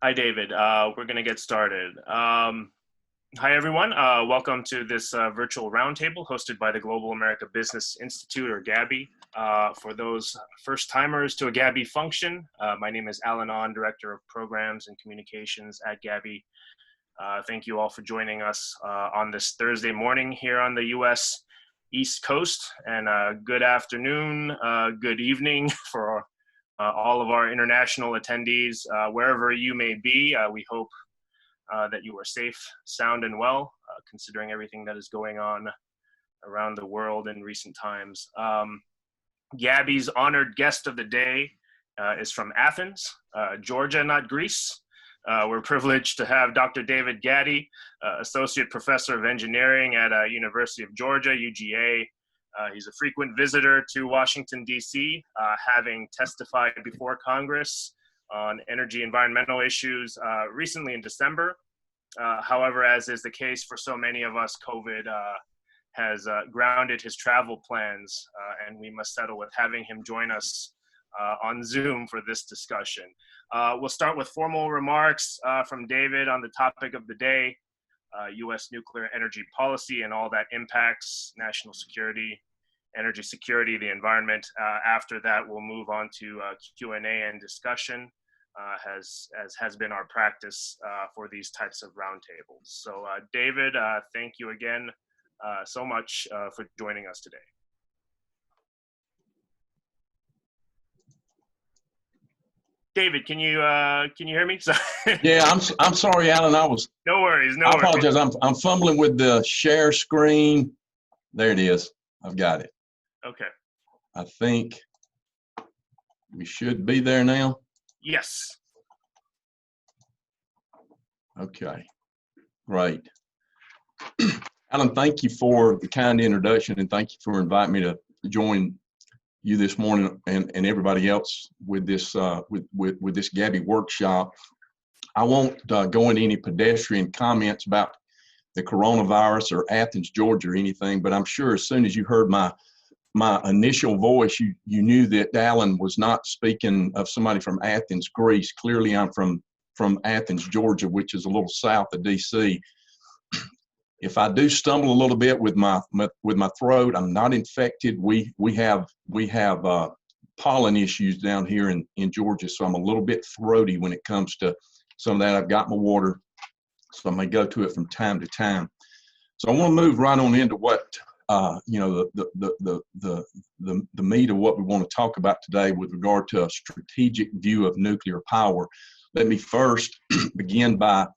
Hi, David. We're going to get started. Hi, everyone. Welcome to this virtual roundtable hosted by the Global America Business Institute, or GABI. For those first timers to a GABI function, my name is Alan On, Director of Programs and Communications at GABI. Thank you all for joining us on this Thursday morning here on the US East Coast, and good afternoon, good evening for all of our international attendees, wherever you may be. We hope that you are safe, sound, and well, considering everything that is going on around the world in recent times. Gabby's honored guest of the day is from Athens, Georgia, not Greece. We're privileged to have Dr. David Gaddy, Associate Professor of Engineering at University of Georgia, UGA. He's a frequent visitor to Washington, D.C., having testified before Congress on energy environmental issues recently in December. However, as is the case for so many of us, COVID has grounded his travel plans, and we must settle with having him join us on Zoom for this discussion. We'll start with formal remarks from David on the topic of the day, U.S. nuclear energy policy and all that impacts national security, energy security, the environment. After that, we'll move on to Q&A and discussion, as has been our practice for these types of roundtables. So David, thank you again so much for joining us today. David, can you hear me? Yeah, I'm sorry, Alan. No worries. I apologize. I'm fumbling with the share screen. There it is. I've got it. Okay. I think we should be there now. Yes. Okay. Great. Alan, thank you for the kind introduction, and thank you for inviting me to join you this morning and everybody else with this with this GABI workshop. I won't go into any pedestrian comments about the coronavirus or Athens, Georgia, or anything, but I'm sure as soon as you heard my initial voice, you knew that Alan was not speaking of somebody from Athens, Greece. Clearly, I'm from Athens, Georgia, which is a little south of DC. If I do stumble a little bit with my throat, I'm not infected. We have pollen issues down here in Georgia, so I'm a little bit throaty when it comes to some of that. I've got my water, so I may go to it from time to time. So I want to move right on into what the meat of what we want to talk about today with regard to a strategic view of nuclear power. Let me first begin by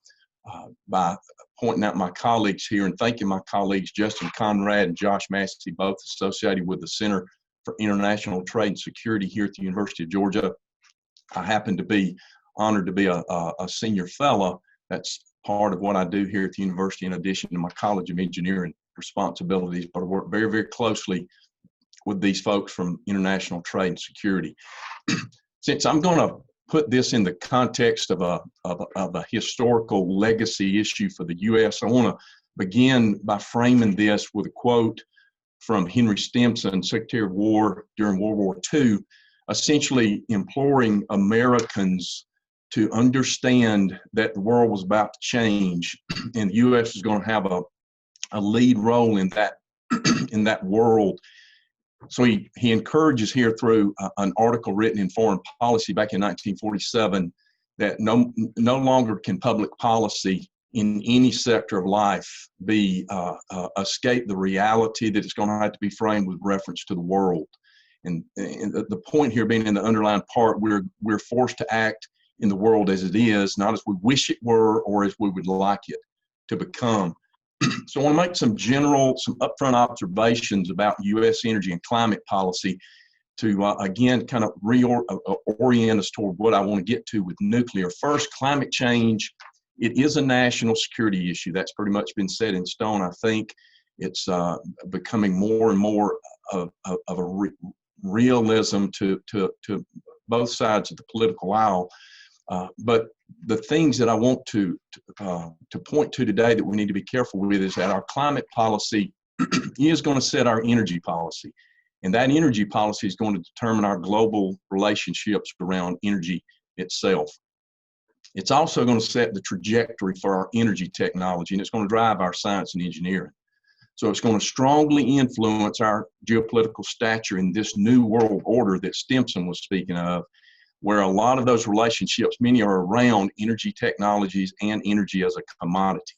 pointing out my colleagues here and thanking my colleagues Justin Conrad and Josh Massey, both associated with the Center for International Trade and Security here at the University of Georgia. I happen to be honored to be a senior fellow. That's part of what I do here at the university, in addition to my College of Engineering responsibilities, but I work very, very closely with these folks from International Trade and Security. Since I'm going to put this in the context of a historical legacy issue for the U.S., I want to begin by framing this with a quote from Henry Stimson, Secretary of War during World War II, essentially imploring Americans to understand that the world was about to change and the U.S. was going to have a lead role in that in that world. So he encourages here through an article written in Foreign Policy back in 1947 that no longer can public policy in any sector of life be escape the reality that it's going to have to be framed with reference to the world. And the point here being in the underlying part, we're forced to act in the world as it is, not as we wish it were or as we would like it to become. So I want to make some upfront observations about U.S. energy and climate policy to, again, kind of reorient us toward what I want to get to with nuclear. First, climate change, it is a national security issue. That's pretty much been set in stone. I think it's becoming more and more of a realism to both sides of the political aisle. But the things that I want to point to today that we need to be careful with is that our climate policy is going to set our energy policy. And that energy policy is going to determine our global relationships around energy itself. It's also going to set the trajectory for our energy technology, and it's going to drive our science and engineering. So it's going to strongly influence our geopolitical stature in this new world order that Stimson was speaking of, where a lot of those relationships, many are around energy technologies and energy as a commodity.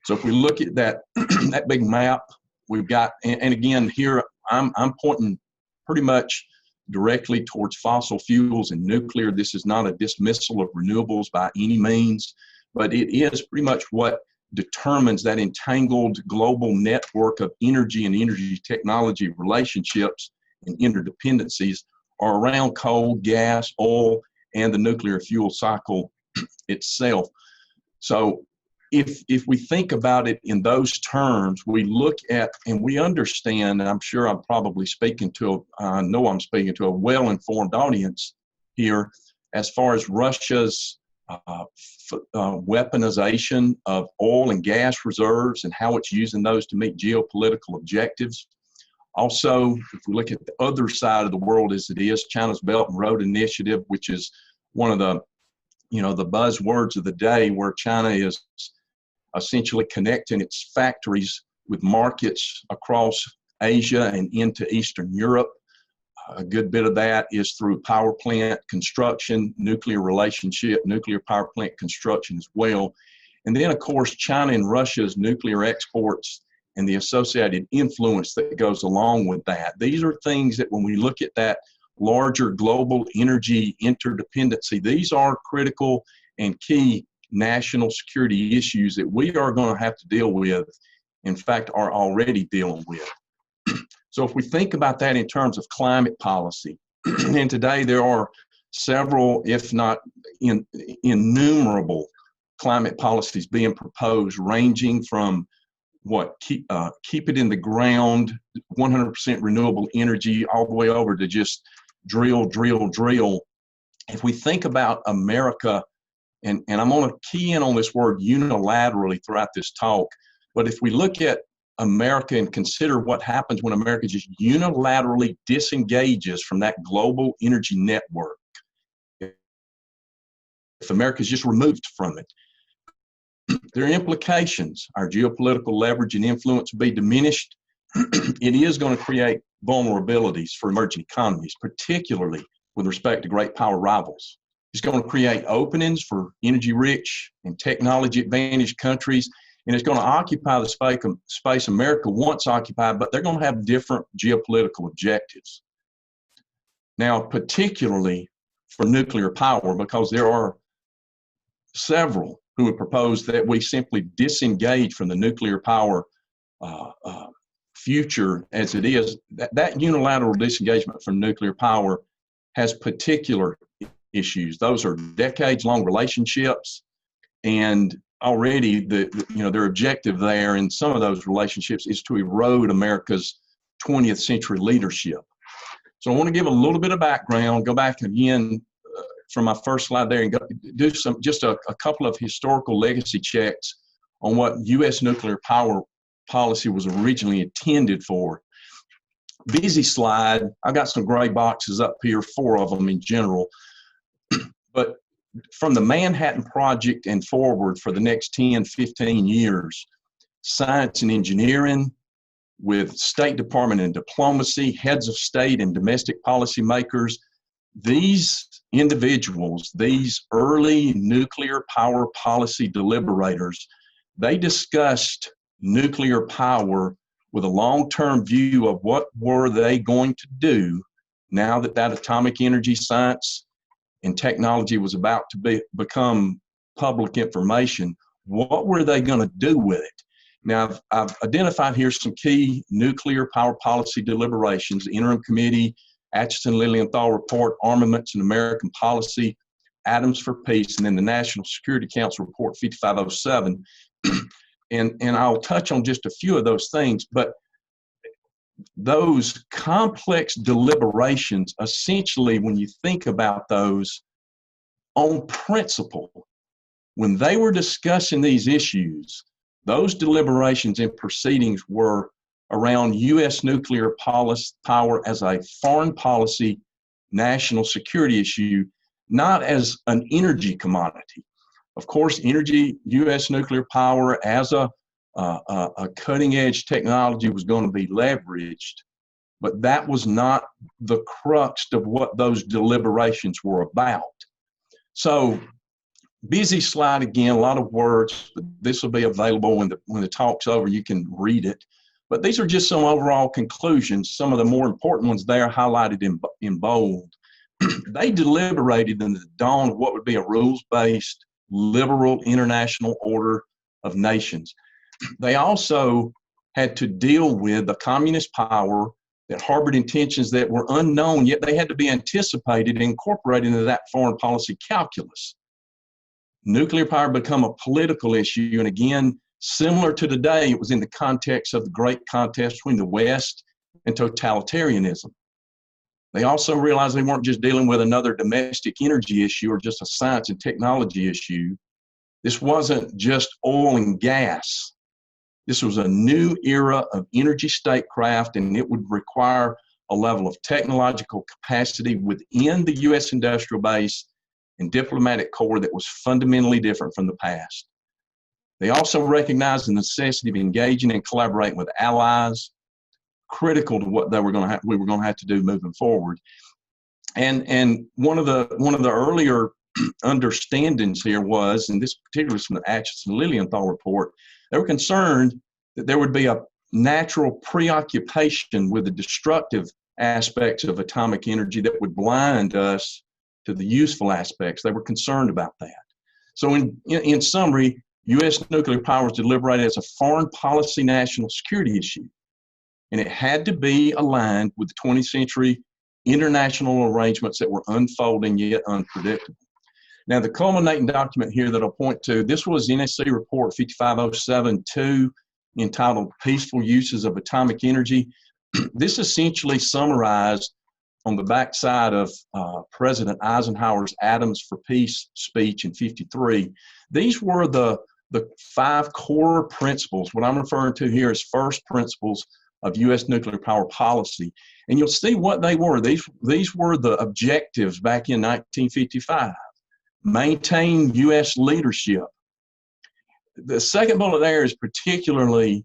So if we look at that, that big map, we've got, and again, here I'm pointing pretty much directly towards fossil fuels and nuclear. This is not a dismissal of renewables by any means, but it is pretty much what determines that entangled global network of energy and energy technology relationships and interdependencies are around coal, gas, oil, and the nuclear fuel cycle itself. So if we think about it in those terms, we look at and we understand, and I'm sure I'm probably speaking to, I know I'm speaking to a well-informed audience here as far as Russia's weaponization of oil and gas reserves and how it's using those to meet geopolitical objectives. Also, if we look at the other side of the world as it is, China's Belt and Road Initiative, which is one of the, the buzzwords of the day, where China is essentially connecting its factories with markets across Asia and into Eastern Europe. A good bit of that is through power plant construction, nuclear power plant construction as well. And then, of course, China and Russia's nuclear exports and the associated influence that goes along with that. These are things that when we look at that larger global energy interdependency, these are critical and key national security issues that we are going to have to deal with, in fact, are already dealing with. So if we think about that in terms of climate policy, and today there are several, if not innumerable, climate policies being proposed, ranging from keep it in the ground, 100% renewable energy, all the way over to just drill. If we think about America, and I'm going to key in on this word unilaterally throughout this talk, but if we look at America and consider what happens when America just unilaterally disengages from that global energy network, if America is just removed from it, there are implications. Our geopolitical leverage and influence will be diminished. It is going to create vulnerabilities for emerging economies, particularly with respect to great power rivals. It's going to create openings for energy-rich and technology-advantaged countries, and it's going to occupy the space America once occupied, but they're going to have different geopolitical objectives. Now, particularly for nuclear power, because there are several who would propose that we simply disengage from the nuclear power future as it is. That unilateral disengagement from nuclear power has particular issues. Those are decades-long relationships, and already their objective there in some of those relationships is to erode America's 20th century leadership. So I want to give a little bit of background, go back again from my first slide there and do just a couple of historical legacy checks on what U.S. nuclear power policy was originally intended for. Busy slide. I got some gray boxes up here, 4 of them in general. But from the Manhattan Project and forward for the next 10, 15 years, science and engineering with State Department and diplomacy, heads of state and domestic policymakers, these individuals, these early nuclear power policy deliberators, they discussed nuclear power with a long-term view of what were they going to do now that atomic energy science and technology was about to become public information. What were they going to do with it? Now, I've identified here some key nuclear power policy deliberations: the Interim Committee, Atchison Lilienthal Report, Armaments and American Policy, Atoms for Peace, and then the National Security Council Report 5507. And I'll touch on just a few of those things, but those complex deliberations, essentially, when you think about those on principle, when they were discussing these issues, those deliberations and proceedings were around U.S. nuclear power as a foreign policy, national security issue, not as an energy commodity. Of course, U.S. nuclear power as a cutting-edge technology was going to be leveraged, but that was not the crux of what those deliberations were about. So, busy slide again, a lot of words, but this will be available when the talk's over. You can read it. But these are just some overall conclusions. Some of the more important ones there highlighted in bold. They deliberated in the dawn of what would be a rules-based, liberal international order of nations. They also had to deal with the communist power that harbored intentions that were unknown, yet they had to be anticipated and incorporated into that foreign policy calculus. Nuclear power become a political issue, and again, similar to today, it was in the context of the great contest between the West and totalitarianism. They also realized they weren't just dealing with another domestic energy issue or just a science and technology issue. This wasn't just oil and gas. This was a new era of energy statecraft, and it would require a level of technological capacity within the U.S. industrial base and diplomatic corps that was fundamentally different from the past. They also recognized the necessity of engaging and collaborating with allies, critical to what we were going to have to do moving forward. And one of the earlier understandings here was, and this particularly was from the Acheson Lilienthal report, they were concerned that there would be a natural preoccupation with the destructive aspects of atomic energy that would blind us to the useful aspects. They were concerned about that. So in summary, U.S. nuclear power was deliberated as a foreign policy national security issue, and it had to be aligned with the 20th century international arrangements that were unfolding yet unpredictable. Now, the culminating document here that I'll point to, this was NSC Report 55072, entitled Peaceful Uses of Atomic Energy. This essentially summarized on the backside of President Eisenhower's Atoms for Peace speech in '53. These were the 5 core principles. What I'm referring to here is first principles of U.S. nuclear power policy. And you'll see what they were. These were the objectives back in 1955. Maintain U.S. leadership. The second bullet there is particularly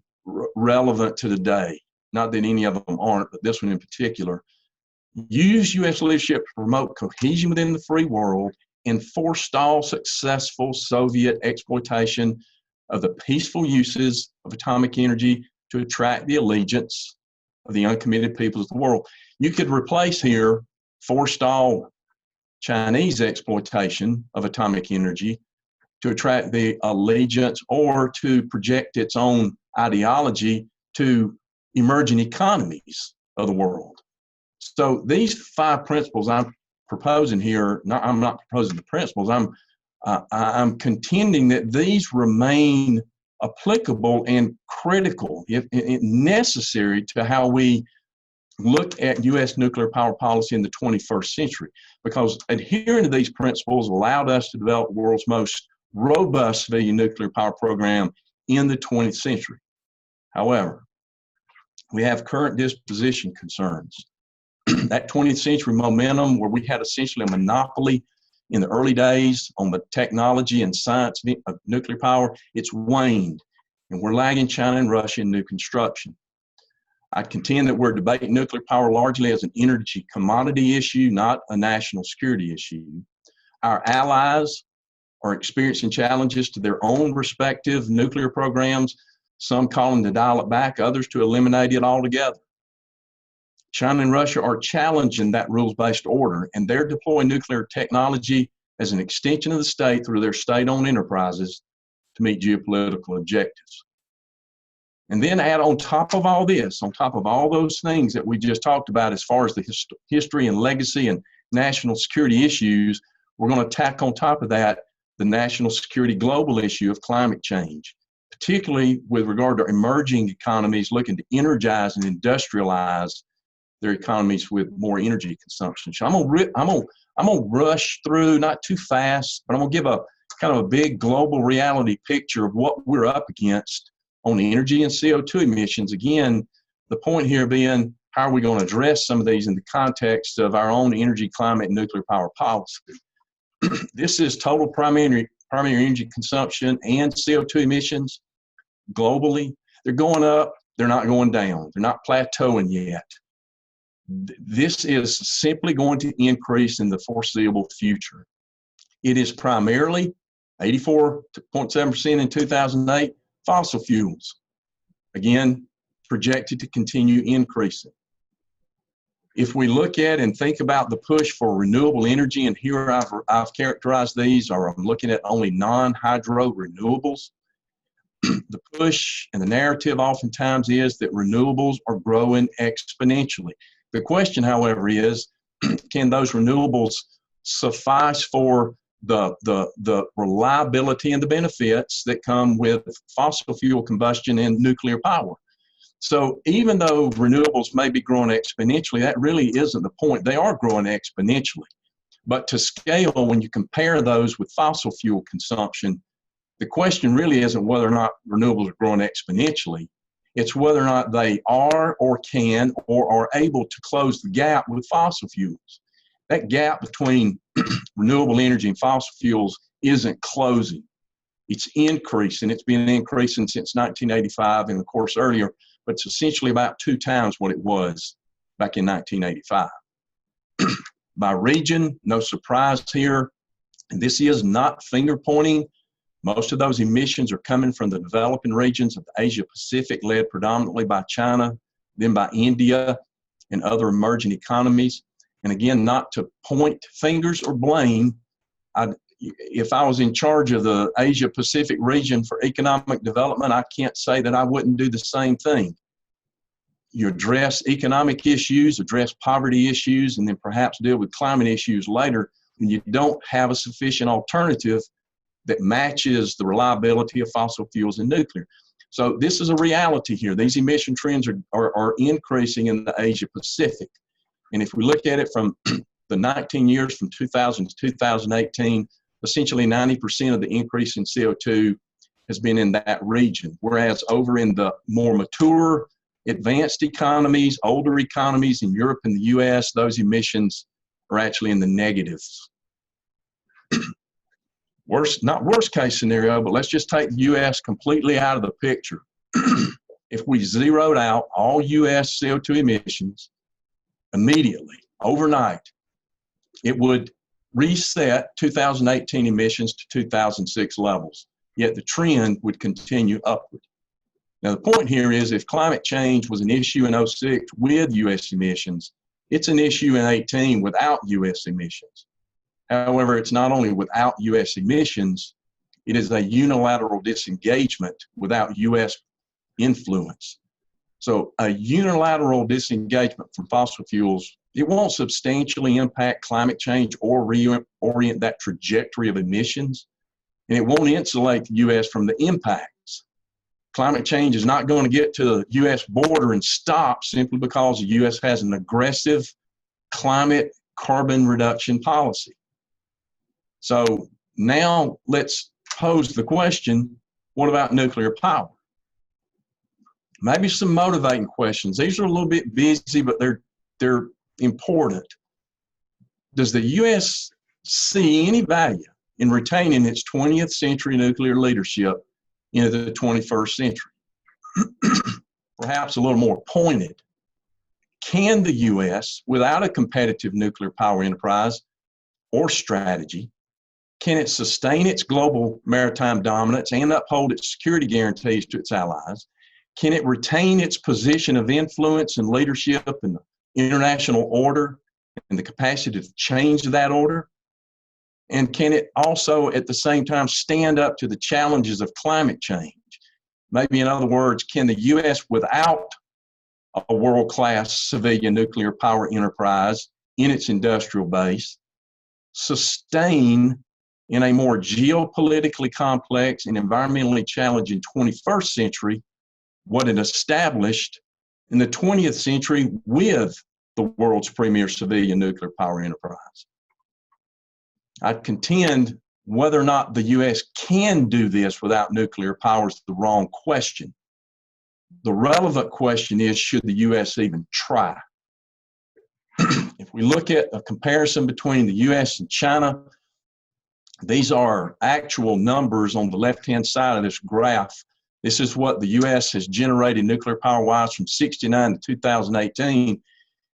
relevant to today. Not that any of them aren't, but this one in particular. Use U.S. leadership to promote cohesion within the free world and forestall successful Soviet exploitation of the peaceful uses of atomic energy to attract the allegiance of the uncommitted peoples of the world. You could replace here forestall Chinese exploitation of atomic energy to attract the allegiance or to project its own ideology to emerging economies of the world. So these 5 principles I'm proposing here, I'm not proposing the principles, I'm contending that these remain applicable and critical, if necessary, to how we look at U.S. nuclear power policy in the 21st century, because adhering to these principles allowed us to develop the world's most robust civilian nuclear power program in the 20th century. However, we have current disposition concerns. That 20th century momentum, where we had essentially a monopoly in the early days on the technology and science of nuclear power, it's waned, and we're lagging China and Russia in new construction. I contend that we're debating nuclear power largely as an energy commodity issue, not a national security issue. Our allies are experiencing challenges to their own respective nuclear programs, some calling to dial it back, others to eliminate it altogether. China and Russia are challenging that rules-based order, and they're deploying nuclear technology as an extension of the state through their state-owned enterprises to meet geopolitical objectives. And then add on top of all this, on top of all those things that we just talked about as far as the history and legacy and national security issues, we're going to tack on top of that the national security global issue of climate change, particularly with regard to emerging economies looking to energize and industrialize their economies with more energy consumption. So I'm gonna rush through, not too fast, but I'm gonna give a kind of a big global reality picture of what we're up against on energy and CO2 emissions. Again, the point here being, how are we going to address some of these in the context of our own energy, climate, and nuclear power policy? This is total primary energy consumption and CO2 emissions globally. They're going up. They're not going down. They're not plateauing yet. This is simply going to increase in the foreseeable future. It is primarily 84.7% in 2008, fossil fuels. Again, projected to continue increasing. If we look at and think about the push for renewable energy, and here I've characterized these, or I'm looking at only non-hydro renewables, the push and the narrative oftentimes is that renewables are growing exponentially. The question, however, is, can those renewables suffice for the reliability and the benefits that come with fossil fuel combustion and nuclear power? So even though renewables may be growing exponentially, that really isn't the point. They are growing exponentially. But to scale, when you compare those with fossil fuel consumption, the question really isn't whether or not renewables are growing exponentially. It's whether or not they are or can or are able to close the gap with fossil fuels. That gap between renewable energy and fossil fuels isn't closing. It's increasing. It's been increasing since 1985 and, of course, earlier, but it's essentially about 2 times what it was back in 1985. By region, no surprise here. And this is not finger pointing. Most of those emissions are coming from the developing regions of the Asia Pacific, led predominantly by China, then by India and other emerging economies. And again, not to point fingers or blame, if I was in charge of the Asia Pacific region for economic development, I can't say that I wouldn't do the same thing. You address economic issues, address poverty issues, and then perhaps deal with climate issues later when you don't have a sufficient alternative that matches the reliability of fossil fuels and nuclear. So this is a reality here. These emission trends are increasing in the Asia Pacific. And if we look at it from the 19 years from 2000 to 2018, essentially 90% of the increase in CO2 has been in that region. Whereas over in the more mature, advanced economies, older economies in Europe and the US, those emissions are actually in the negatives. Not worst case scenario, but let's just take the US completely out of the picture. If we zeroed out all US CO2 emissions immediately, overnight, it would reset 2018 emissions to 2006 levels, yet the trend would continue upward. Now, the point here is if climate change was an issue in 06 with US emissions, it's an issue in 18 without US emissions. However, it's not only without US emissions, it is a unilateral disengagement without US influence. So a unilateral disengagement from fossil fuels, it won't substantially impact climate change or reorient that trajectory of emissions, and it won't insulate the US from the impacts. Climate change is not going to get to the US border and stop simply because the US has an aggressive climate carbon reduction policy. So now let's pose the question, what about nuclear power? Maybe some motivating questions. These are a little bit busy, but they're important. Does the U.S. see any value in retaining its 20th century nuclear leadership into the 21st century? Perhaps a little more pointed. Can the U.S., without a competitive nuclear power enterprise or strategy, can it sustain its global maritime dominance and uphold its security guarantees to its allies? Can it retain its position of influence and leadership in the international order and the capacity to change that order? And can it also, at the same time, stand up to the challenges of climate change? Maybe in other words, can the U.S., without a world-class civilian nuclear power enterprise in its industrial base, sustain in a more geopolitically complex and environmentally challenging 21st century what it established in the 20th century with the world's premier civilian nuclear power enterprise? I contend whether or not the U.S. can do this without nuclear power is the wrong question. The relevant question is, should the U.S. even try? If we look at a comparison between the U.S. and China, These are actual numbers on the left-hand side of this graph. This is what the U.S. has generated nuclear power-wise from 1969 to 2018.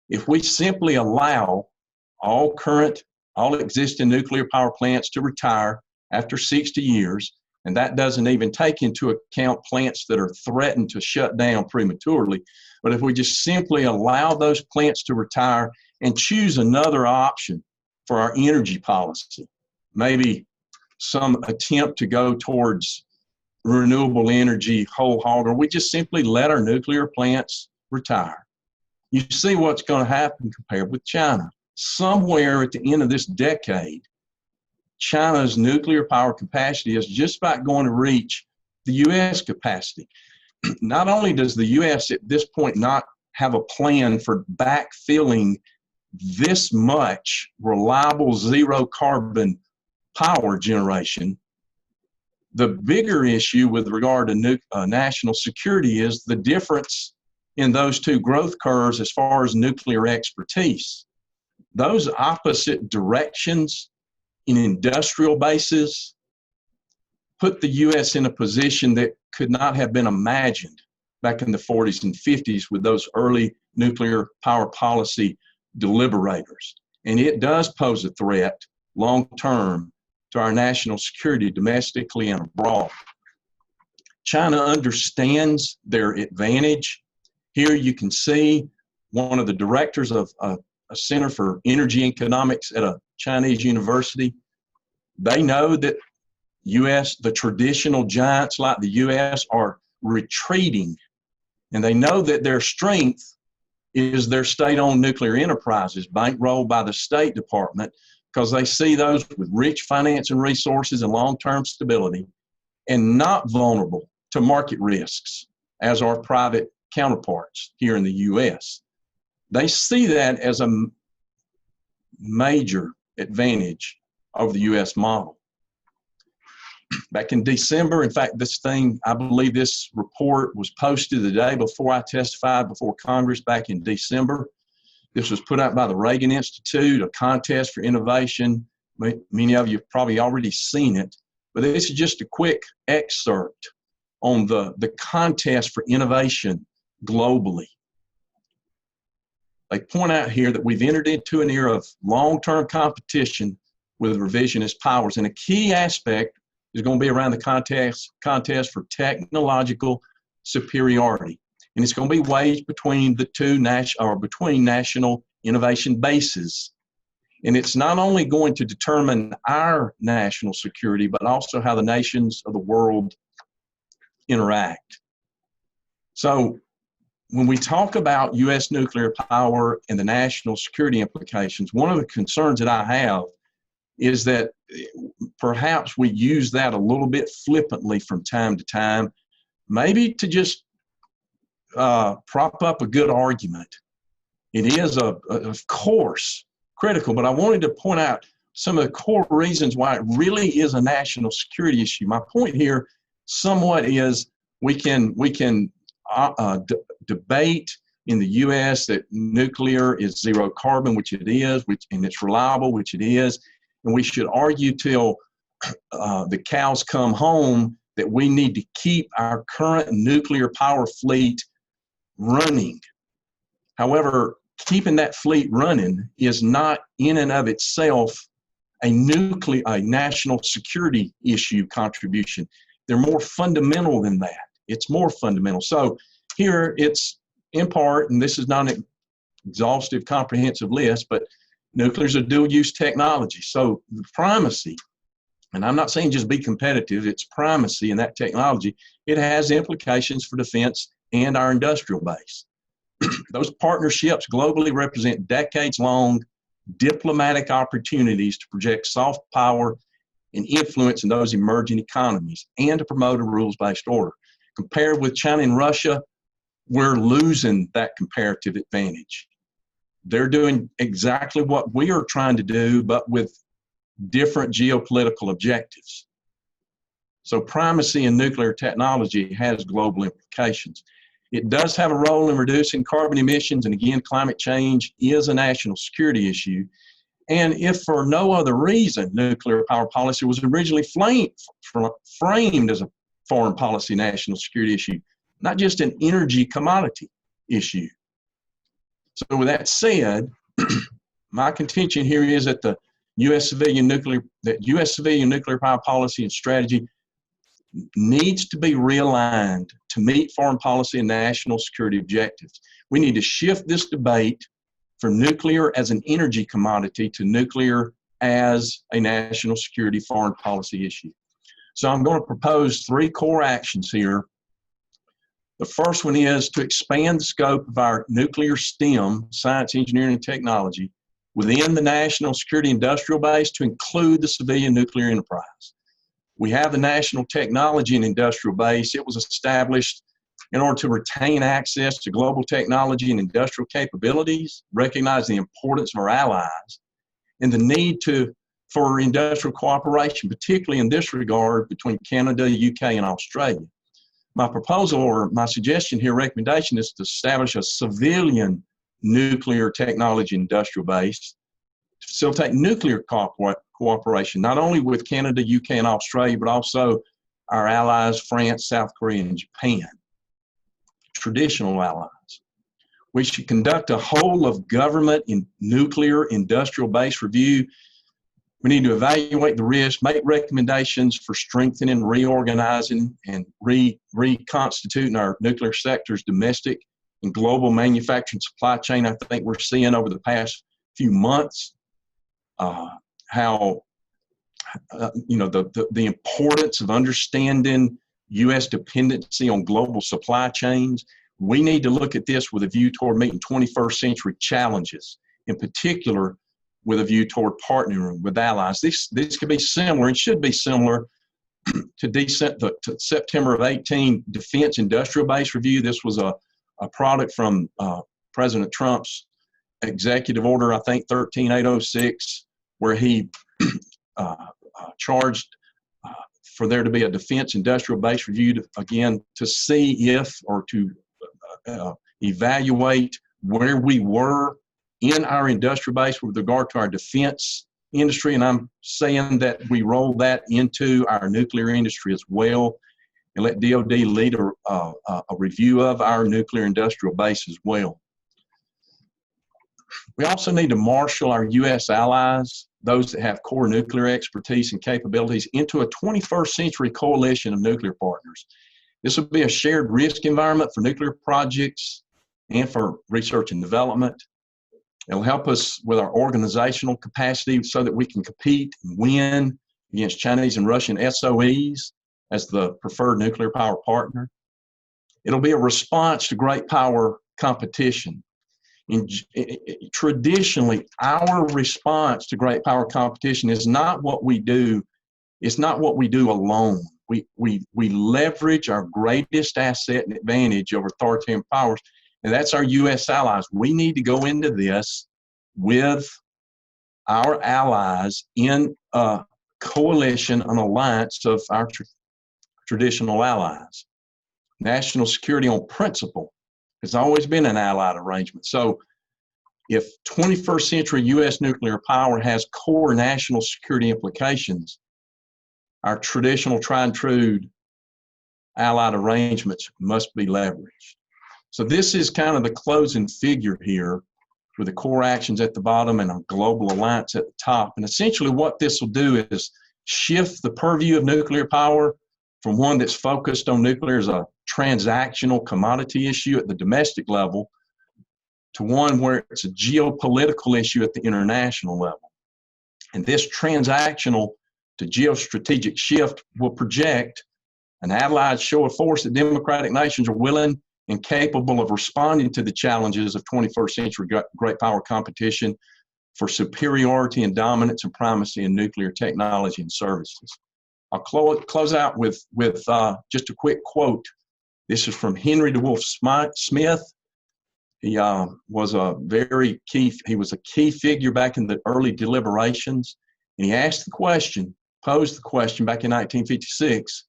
If we simply allow all existing nuclear power plants to retire after 60 years, and that doesn't even take into account plants that are threatened to shut down prematurely, but if we just simply allow those plants to retire and choose another option for our energy policy, maybe some attempt to go towards renewable energy whole hog, or we just simply let our nuclear plants retire. You see what's going to happen compared with China. Somewhere at the end of this decade, China's nuclear power capacity is just about going to reach the U.S. capacity. Not only does the U.S. at this point not have a plan for backfilling this much reliable zero carbon power generation, the bigger issue with regard to national security is the difference in those two growth curves as far as nuclear expertise. Those opposite directions in industrial bases put the U.S. in a position that could not have been imagined back in the 40s and 50s with those early nuclear power policy deliberators. And it does pose a threat long-term to our national security domestically and abroad. China understands their advantage. Here you can see one of the directors of a Center for Energy Economics at a Chinese university. They know that the traditional giants like the U.S. are retreating, and they know that their strength is their state-owned nuclear enterprises bankrolled by the State Department, because they see those with rich finance and resources and long-term stability and not vulnerable to market risks as our private counterparts here in the U.S. They see that as a major advantage over the U.S. model. Back in December, in fact, I believe this report was posted the day before I testified before Congress back in December. This was put out by the Reagan Institute, a contest for innovation. Many of you have probably already seen it, but this is just a quick excerpt on the contest for innovation globally. They point out here that we've entered into an era of long-term competition with revisionist powers, and a key aspect is going to be around the contest for technological superiority. And it's going to be waged between the two national innovation bases. And it's not only going to determine our national security, but also how the nations of the world interact. So when we talk about U.S. nuclear power and the national security implications, one of the concerns that I have is that perhaps we use that a little bit flippantly from time to time, maybe to just prop up a good argument. It is, of course, critical, but I wanted to point out some of the core reasons why it really is a national security issue. My point here somewhat is we can debate in the U.S. that nuclear is zero carbon, which it is, and it's reliable, which it is, and we should argue till the cows come home that we need to keep our current nuclear power fleet running. However, keeping that fleet running is not in and of itself a national security issue contribution. They're more fundamental than that. It's more fundamental. So here it's in part, and this is not an exhaustive, comprehensive list, but nuclear is a dual-use technology. So the primacy, and I'm not saying just be competitive, it's primacy in that technology. It has implications for defense and our industrial base. Those partnerships globally represent decades-long diplomatic opportunities to project soft power and influence in those emerging economies and to promote a rules-based order. Compared with China and Russia, we're losing that comparative advantage. They're doing exactly what we are trying to do, but with different geopolitical objectives. So primacy in nuclear technology has global implications. It does have a role in reducing carbon emissions, and again, climate change is a national security issue. And if for no other reason, nuclear power policy was originally framed as a foreign policy national security issue, not just an energy commodity issue. So with that said, my contention here is that the U.S. civilian nuclear power policy and strategy needs to be realigned to meet foreign policy and national security objectives. We need to shift this debate from nuclear as an energy commodity to nuclear as a national security foreign policy issue. So I'm going to propose 3 core actions here. The first one is to expand the scope of our nuclear STEM, science, engineering, and technology, within the national security industrial base to include the civilian nuclear enterprise. We have the national technology and industrial base. It was established in order to retain access to global technology and industrial capabilities, recognize the importance of our allies, and the need for industrial cooperation, particularly in this regard between Canada, UK, and Australia. My proposal, or my suggestion here, recommendation, is to establish a civilian nuclear technology industrial base to facilitate nuclear cooperation, not only with Canada, UK, and Australia, but also our allies, France, South Korea, and Japan, traditional allies. We should conduct a whole of government in nuclear industrial base review. We need to evaluate the risk, make recommendations for strengthening, reorganizing, and reconstituting our nuclear sector's domestic and global manufacturing supply chain. I think we're seeing over the past few months how the importance of understanding U.S. dependency on global supply chains. We need to look at this with a view toward meeting 21st century challenges, in particular with a view toward partnering with allies. This could be similar and should be similar to September of 18 Defense Industrial Base Review. This was a product from President Trump's executive order, I think 13806, where he charged for there to be a defense industrial base review to see if, or to evaluate where we were in our industrial base with regard to our defense industry. And I'm saying that we roll that into our nuclear industry as well, and let DOD lead a review of our nuclear industrial base as well. We also need to marshal our U.S. allies, those that have core nuclear expertise and capabilities, into a 21st century coalition of nuclear partners. This will be a shared risk environment for nuclear projects and for research and development. It'll help us with our organizational capacity so that we can compete and win against Chinese and Russian SOEs as the preferred nuclear power partner. It'll be a response to great power competition. Traditionally, our response to great power competition is not what we do. It's not what we do alone. We leverage our greatest asset and advantage over authoritarian powers, and that's our U.S. allies. We need to go into this with our allies in a coalition, an alliance of our traditional allies. National security on principle has always been an allied arrangement. So if 21st century U.S. nuclear power has core national security implications, our traditional tried and true allied arrangements must be leveraged. So this is kind of the closing figure here, with the core actions at the bottom and a global alliance at the top. And essentially what this will do is shift the purview of nuclear power from one that's focused on nuclear as a transactional commodity issue at the domestic level to one where it's a geopolitical issue at the international level. And this transactional to geostrategic shift will project an allied show of force that democratic nations are willing and capable of responding to the challenges of 21st century great power competition for superiority and dominance and primacy in nuclear technology and services. I'll close out with just a quick quote. This is from Henry DeWolf Smith. He was a key figure back in the early deliberations, and he posed the question back in 1956,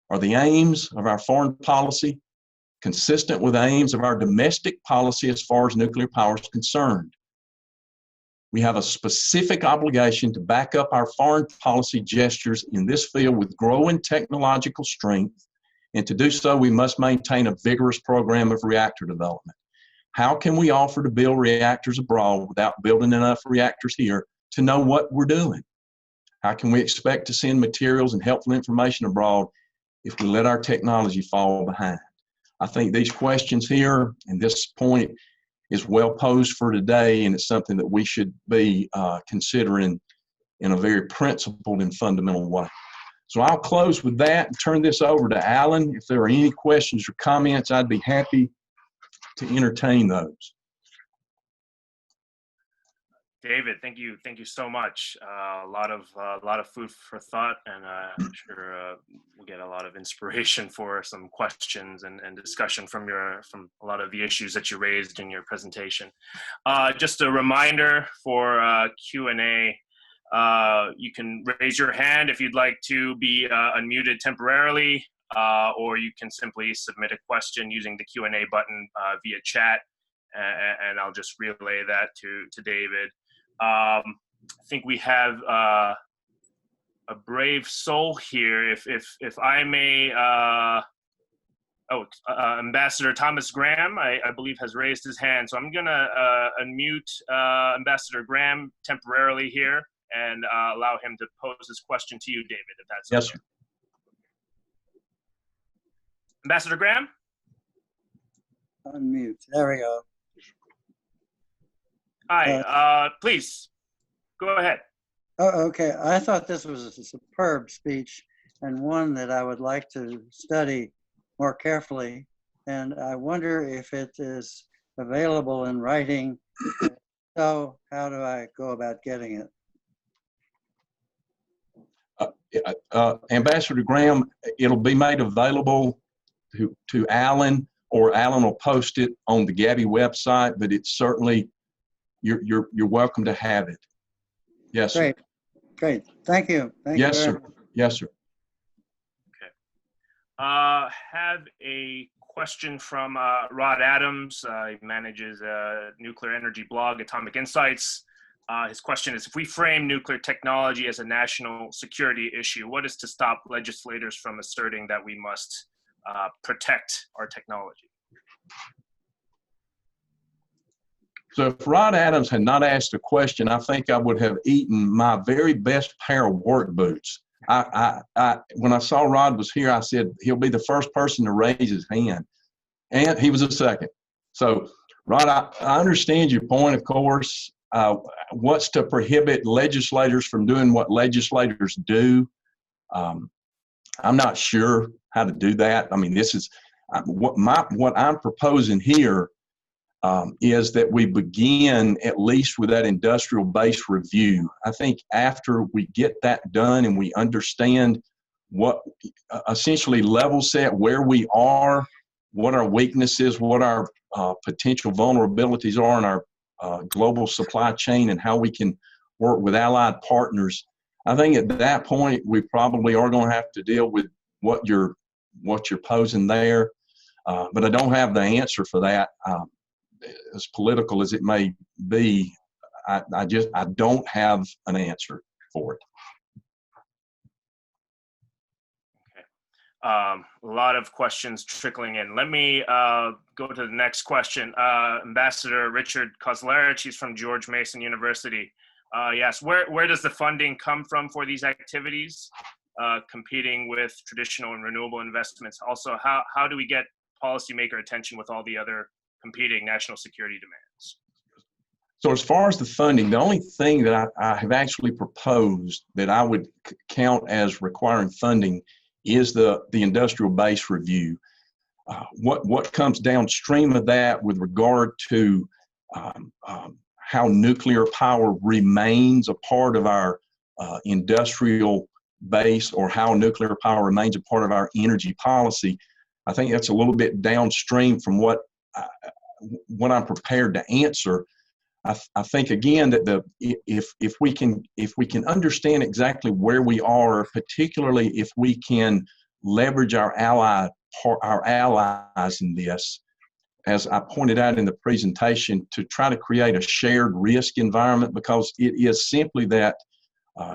are the aims of our foreign policy consistent with the aims of our domestic policy as far as nuclear power is concerned? We have a specific obligation to back up our foreign policy gestures in this field with growing technological strength, and to do so, we must maintain a vigorous program of reactor development. How can we offer to build reactors abroad without building enough reactors here to know what we're doing? How can we expect to send materials and helpful information abroad if we let our technology fall behind? I think these questions here and this point is well posed for today, and it's something that we should be considering in a very principled and fundamental way. So I'll close with that and turn this over to Alan. If there are any questions or comments, I'd be happy to entertain those. David, thank you so much. A lot of food for thought, and I'm sure we'll get a lot of inspiration for some questions and discussion from a lot of the issues that you raised in your presentation. Just a reminder for Q&A. You can raise your hand if you'd like to be unmuted temporarily, or you can simply submit a question using the Q&A button via chat, and I'll just relay that to David. I think we have a brave soul here. If I may, Ambassador Thomas Graham, I believe, has raised his hand. So I'm going to unmute Ambassador Graham temporarily here and allow him to pose his question to you, David, if that's yes, okay. Sir. Ambassador Graham? Unmute. There we go. Hi, please, go ahead. Oh, okay. I thought this was a superb speech and one that I would like to study more carefully. And I wonder if it is available in writing. So how do I go about getting it? Ambassador Graham, it'll be made available to Alan, or Alan will post it on the Gabi website, but it's certainly, you're welcome to have it. Yes, sir. Great. Thank you. Yes, sir. Yes, sir. Okay. Have a question from Rod Adams. He manages a nuclear energy blog, Atomic Insights. His question is, if we frame nuclear technology as a national security issue, what is to stop legislators from asserting that we must protect our technology? So if Rod Adams had not asked a question, I think I would have eaten my very best pair of work boots. When I saw Rod was here, I said, he'll be the first person to raise his hand. And he was the second. So Rod, I understand your point, of course. What's to prohibit legislators from doing what legislators do? I'm not sure how to do that. I mean, this is what I'm proposing here is that we begin at least with that industrial base review. I think after we get that done and we understand what essentially level set where we are, what our weaknesses, what our potential vulnerabilities are in our global supply chain, and how we can work with allied partners, I think at that point we probably are going to have to deal with what you're posing there. But I don't have the answer for that. As political as it may be, I don't have an answer for it. Okay. A lot of questions trickling in. Let me go to the next question. Ambassador Richard Kozlarich, he's from George Mason University. Yes, where does the funding come from for these activities, competing with traditional and renewable investments? Also, how do we get policymaker attention with all the other competing national security demands? So as far as the funding, the only thing that I have actually proposed that I would count as requiring funding is the industrial base review. What comes downstream of that with regard to how nuclear power remains a part of our industrial base, or how nuclear power remains a part of our energy policy, I think that's a little bit downstream from what I'm prepared to answer. I think again that if we can understand exactly where we are, particularly if we can leverage our allies in this, as I pointed out in the presentation, to try to create a shared risk environment, because it is simply that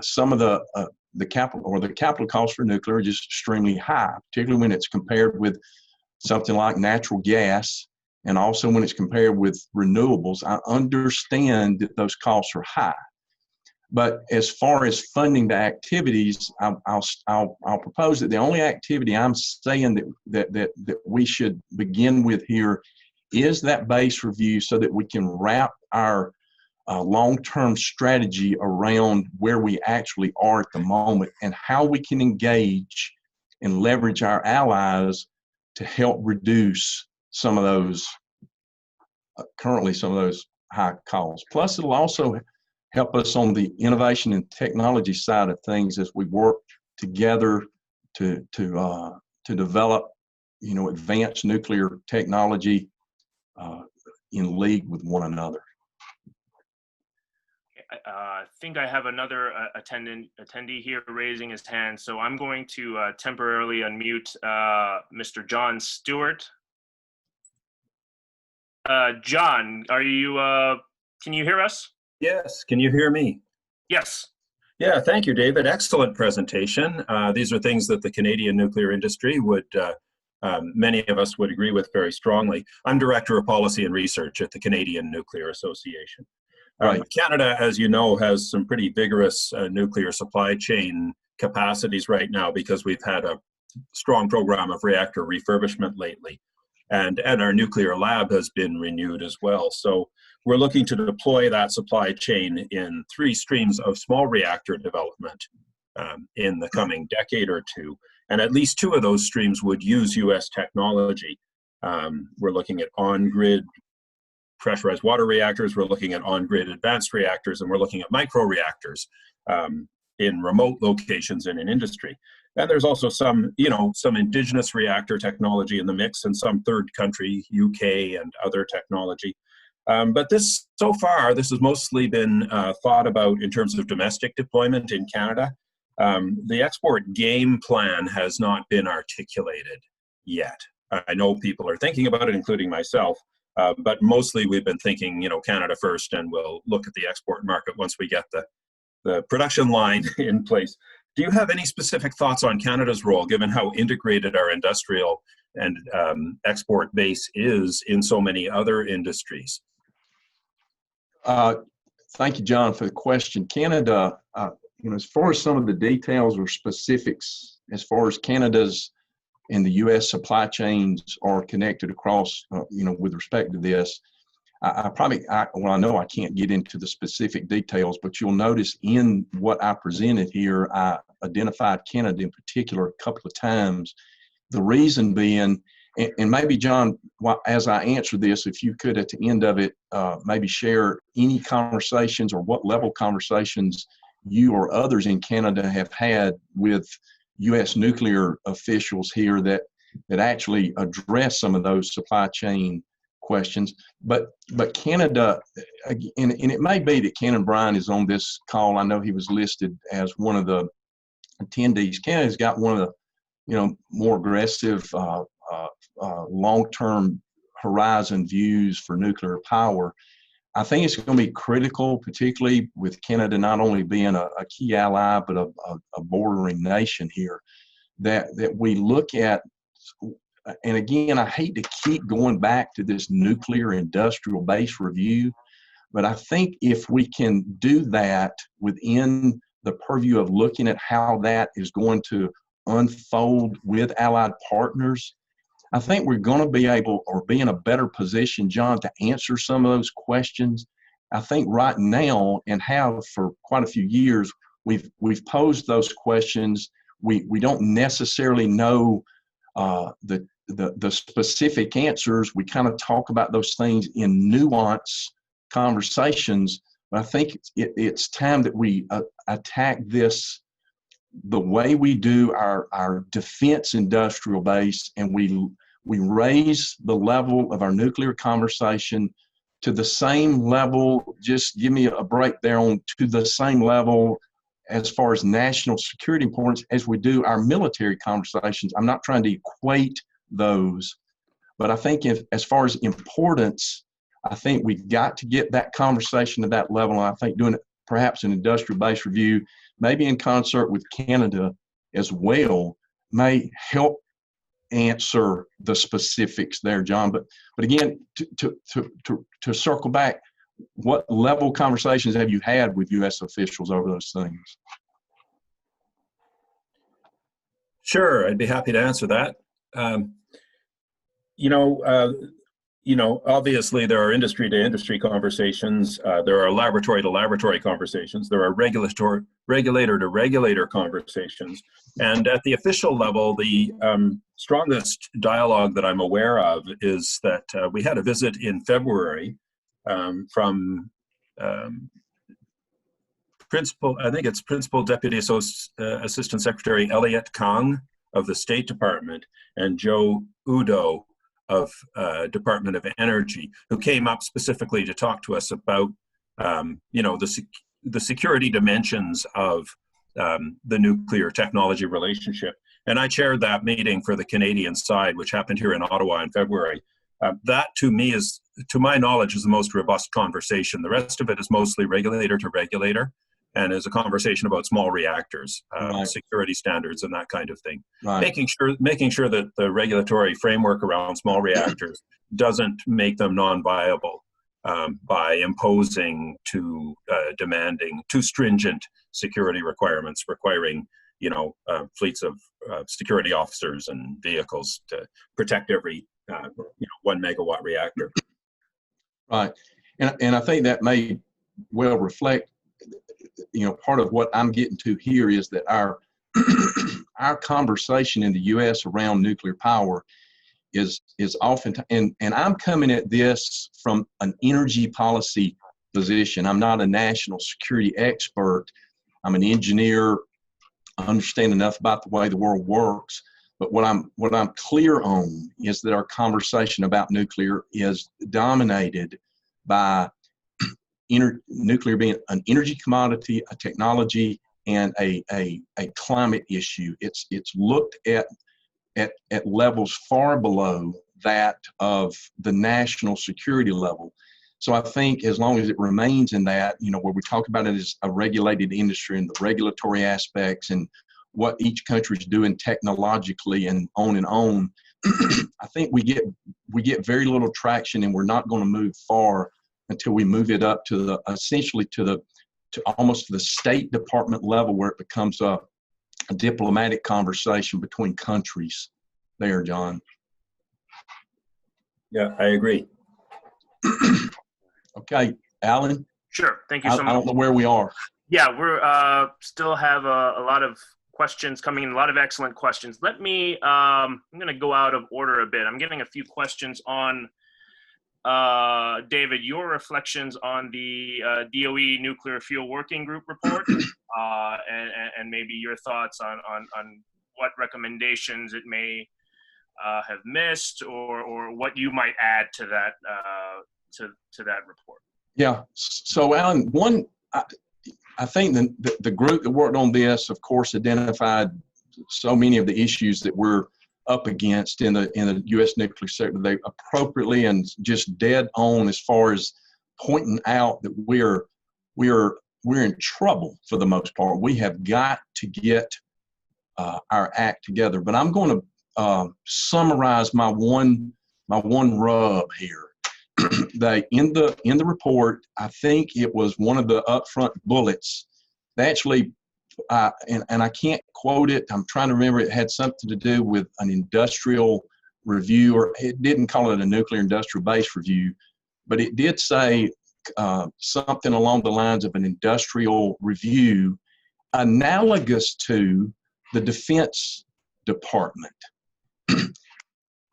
some of the capital costs for nuclear are just extremely high, particularly when it's compared with something like natural gas, and also when it's compared with renewables. I understand that those costs are high. But as far as funding the activities, I'll propose that the only activity I'm saying that we should begin with here is that base review, so that we can wrap our long-term strategy around where we actually are at the moment and how we can engage and leverage our allies to help reduce some of those, currently some of those high costs. Plus, it'll also help us on the innovation and technology side of things as we work together to develop, advanced nuclear technology in league with one another. I think I have another attendee here raising his hand, so I'm going to temporarily unmute Mr. John Stewart. John, are you? Can you hear us? Yes. Can you hear me? Yes. Yeah. Thank you, David. Excellent presentation. These are things that the Canadian nuclear industry would, many of us would agree with very strongly. I'm Director of Policy and Research at the Canadian Nuclear Association. Right. Canada, as you know, has some pretty vigorous nuclear supply chain capacities right now, because we've had a strong program of reactor refurbishment lately. And our nuclear lab has been renewed as well. So we're looking to deploy that supply chain in 3 streams of small reactor development in the coming decade or two. And at least 2 of those streams would use US technology. We're looking at on-grid pressurized water reactors, we're looking at on-grid advanced reactors, and we're looking at microreactors in remote locations and in industry. And there's also some indigenous reactor technology in the mix, and some third country, UK and other technology. But so far, this has mostly been thought about in terms of domestic deployment in Canada. The export game plan has not been articulated yet. I know people are thinking about it, including myself, but mostly we've been thinking, Canada first, and we'll look at the export market once we get the production line in place. Do you have any specific thoughts on Canada's role, given how integrated our industrial and export base is in so many other industries? Thank you, John, for the question. Canada, as far as some of the details or specifics, as far as Canada's and the U.S. supply chains are connected across, with respect to this, I know I can't get into the specific details, but you'll notice in what I presented here, I identified Canada in particular a couple of times. The reason being, and maybe John, as I answer this, if you could at the end of it, maybe share any conversations or what level conversations you or others in Canada have had with U.S. nuclear officials here that actually address some of those supply chain questions. But Canada, and it may be that Ken Bryan is on this call. I know he was listed as one of the attendees. Canada's got one of the more aggressive long-term horizon views for nuclear power. I think it's going to be critical, particularly with Canada not only being a key ally, but a bordering nation here, that we look at. And again, I hate to keep going back to this nuclear industrial base review, but I think if we can do that within the purview of looking at how that is going to unfold with allied partners, I think we're going to be able, or be in a better position, John, to answer some of those questions. I think right now, and have for quite a few years, we've posed those questions. We don't necessarily know the specific answers. We kind of talk about those things in nuance conversations, but I think it's time that we attack this the way we do our defense industrial base, and we raise the level of our nuclear conversation to the same level. Just give me a break there on to the same level as far as national security importance as we do our military conversations. I'm not trying to equate those, But I think as far as importance, I think we've got to get that conversation to that level. And I think doing it perhaps an industrial-based review, maybe in concert with Canada as well, may help answer the specifics there, John. But again, to circle back, what level conversations have you had with U.S. officials over those things? Sure, I'd be happy to answer that. Obviously there are industry to industry conversations. There are laboratory to laboratory conversations. There are regulator to regulator conversations. And at the official level, the strongest dialogue that I'm aware of is that we had a visit in February from Principal Deputy Assistant Secretary Elliot Kang of the State Department and Joe Udo of Department of Energy, who came up specifically to talk to us about the security dimensions of the nuclear technology relationship. And I chaired that meeting for the Canadian side, which happened here in Ottawa in February. That, to me, is, to my knowledge, is the most robust conversation. The rest of it is mostly regulator to regulator, and is a conversation about small reactors, Right. security standards, and that kind of thing. Right. Making sure that the regulatory framework around small reactors doesn't make them non-viable by imposing demanding, too stringent security requirements, requiring fleets of security officers and vehicles to protect every 1 megawatt reactor. Right. And I think that may well reflect, part of what I'm getting to here is that our our conversation in the U.S. around nuclear power is often, and I'm coming at this from an energy policy position. I'm not a national security expert. I'm an engineer. I understand enough about the way the world works. But what I'm clear on is that our conversation about nuclear is dominated by nuclear being an energy commodity, a technology, and a climate issue. It's looked at levels far below that of the national security level. So I think as long as it remains in that, where we talk about it as a regulated industry and the regulatory aspects and what each country is doing technologically and on, I think we get very little traction, and we're not going to move far until we move it up to almost the State Department level, where it becomes a diplomatic conversation between countries. There, John. Yeah, I agree. Okay, Alan. Sure. Thank you so much. I don't know where we are. Yeah, we're still have a lot of questions coming in, a lot of excellent questions. Let me, I'm going to go out of order a bit. I'm getting a few questions on, David, your reflections on the DOE Nuclear Fuel Working Group report, and maybe your thoughts on what recommendations it may have missed, or what you might add to that to that report. Yeah. So, Alan, I think the group that worked on this, of course, identified so many of the issues that we're up against in the U.S. nuclear sector. They appropriately and just dead on as far as pointing out that we're in trouble for the most part. We have got to get our act together. But I'm going to summarize my one rub here. In the report, I think it was one of the upfront bullets. They actually, and I can't quote it. I'm trying to remember. It had something to do with an industrial review, or it didn't call it a nuclear industrial base review, but it did say something along the lines of an industrial review, analogous to the Defense Department.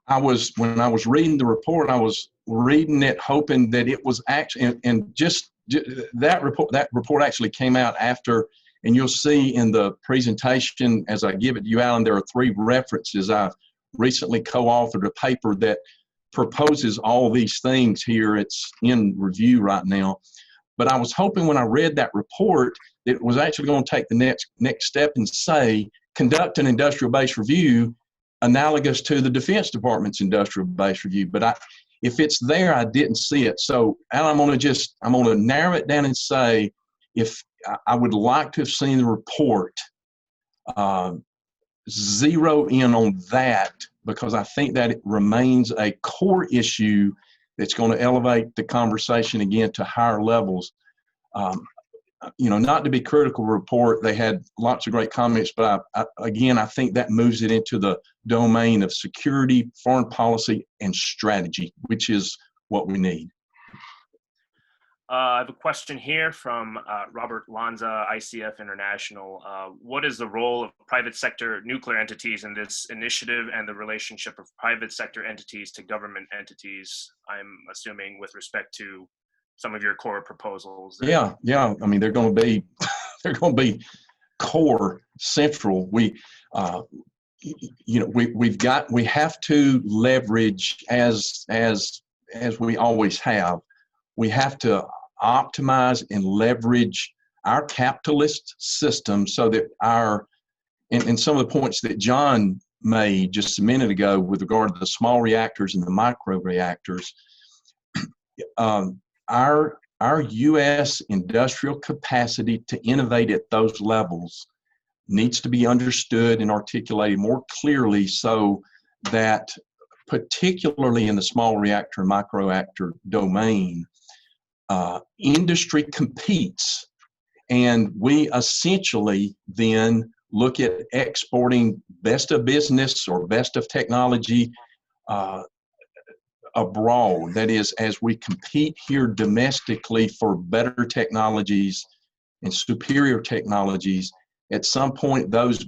When I was reading the report, I was reading it hoping that it was actually, and just that report actually came out after, and you'll see in the presentation as I give it to you, Alan, there are 3 references. I've recently co-authored a paper that proposes all these things here. It's in review right now. But I was hoping when I read that report that it was actually going to take the next step and say, conduct an industrial base review analogous to the Defense Department's industrial base review. But if it's there, I didn't see it. So, and I'm going to narrow it down and say, if I would like to have seen the report zero in on that, because I think that it remains a core issue that's going to elevate the conversation again to higher levels. Not to be critical of the report, they had lots of great comments, but I think that moves it into the domain of security, foreign policy, and strategy, which is what we need. I have a question here from Robert Lanza, ICF International. What is the role of private sector nuclear entities in this initiative and the relationship of private sector entities to government entities? I'm assuming with respect to some of your core proposals. Yeah. I mean, they're going to be core central. We have to leverage as we always have. We have to optimize and leverage our capitalist system so that and some of the points that John made just a minute ago with regard to the small reactors and the micro reactors, our U.S. industrial capacity to innovate at those levels needs to be understood and articulated more clearly, so that particularly in the small reactor and micro reactor domain, industry competes, and we essentially then look at exporting best of business or best of technology abroad. That is, as we compete here domestically for better technologies and superior technologies, at some point those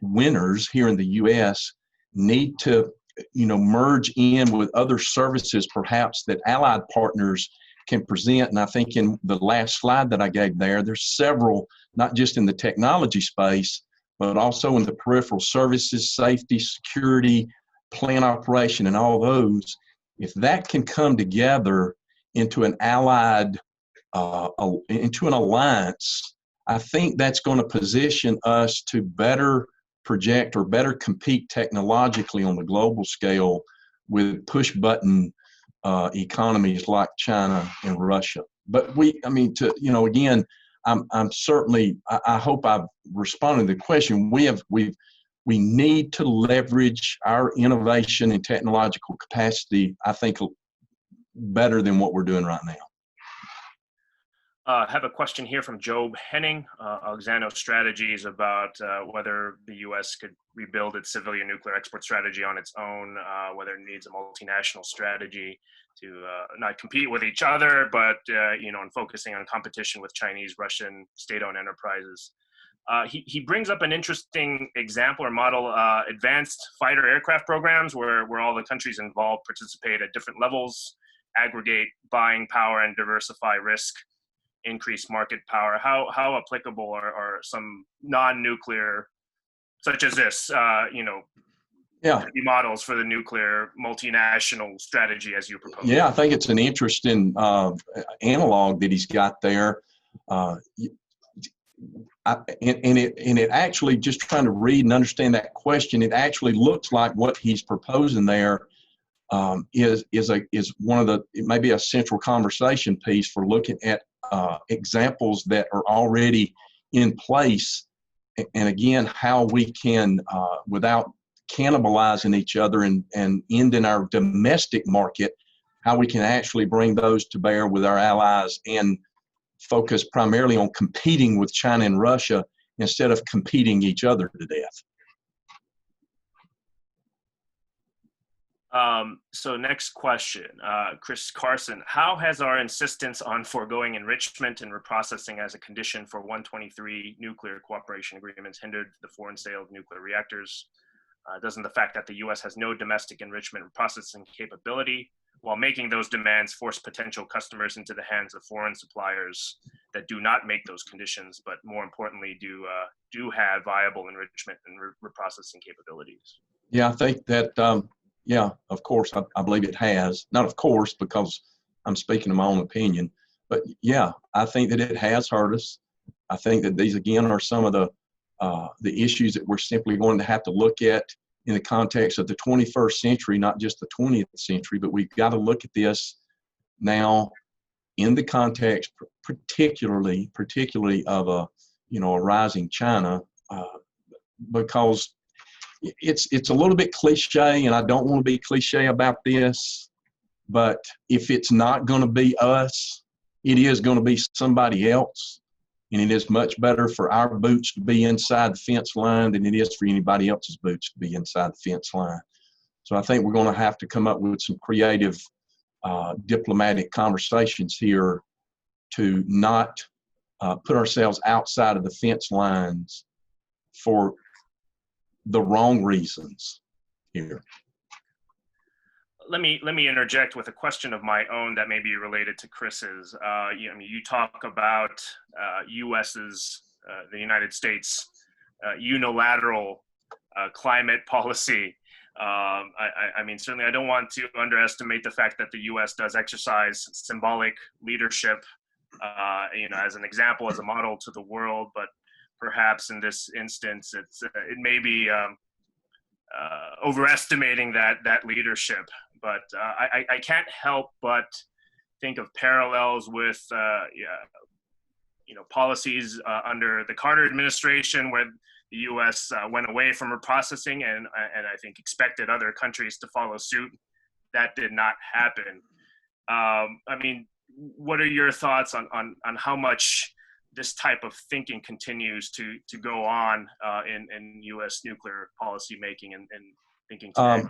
winners here in the U.S. need to merge in with other services perhaps that allied partners can present. And I think in the last slide that I gave there's several, not just in the technology space, but also in the peripheral services, safety, security, plant operation, and all those. If that can come together into an allied, into an alliance, I think that's going to position us to better project or better compete technologically on the global scale with push-button economies like China and Russia. But again, I'm certainly, I hope I've responded to the question. We need to leverage our innovation and technological capacity, I think, better than what we're doing right now. I have a question here from Job Henning, Auxano Strategies, about whether the U.S. could rebuild its civilian nuclear export strategy on its own, whether it needs a multinational strategy to not compete with each other, but and focusing on competition with Chinese, Russian state-owned enterprises. He brings up an interesting example or model, advanced fighter aircraft programs where all the countries involved participate at different levels, aggregate buying power and diversify risk, increase market power. How applicable are some non-nuclear, such as this, models for the nuclear multinational strategy as you propose? Yeah, I think it's an interesting analog that he's got there. It actually, just trying to read and understand that question, it actually looks like what he's proposing there is one of the, it may be a central conversation piece for looking at examples that are already in place, and again, how we can, without cannibalizing each other and ending our domestic market, how we can actually bring those to bear with our allies and focus primarily on competing with China and Russia instead of competing each other to death. So next question, Chris Carson, how has our insistence on foregoing enrichment and reprocessing as a condition for 123 nuclear cooperation agreements hindered the foreign sale of nuclear reactors? Doesn't the fact that the U.S. has no domestic enrichment and processing capability while making those demands force potential customers into the hands of foreign suppliers that do not make those conditions, but more importantly, do have viable enrichment and reprocessing capabilities? Yeah, I think that, yeah, of course, I believe it has. Not of course, because I'm speaking of my own opinion, but yeah, I think that it has hurt us. I think that these, again, are some of the issues that we're simply going to have to look at in the context of the 21st century, not just the 20th century, but we've got to look at this now in the context, particularly of a rising China, because it's a little bit cliche, and I don't want to be cliche about this, but if it's not going to be us, it is going to be somebody else. And it is much better for our boots to be inside the fence line than it is for anybody else's boots to be inside the fence line. So I think we're going to have to come up with some creative diplomatic conversations here to not put ourselves outside of the fence lines for the wrong reasons here. Let me interject with a question of my own that may be related to Chris's. You talk about the United States unilateral climate policy. Certainly I don't want to underestimate the fact that the U.S. does exercise symbolic leadership, as an example, as a model to the world. But perhaps in this instance, it may be overestimating that leadership. But I can't help but think of parallels with policies under the Carter administration, where the U.S. went away from reprocessing and I think expected other countries to follow suit. That did not happen. What are your thoughts on how much this type of thinking continues to go on in U.S. nuclear policy making and thinking today?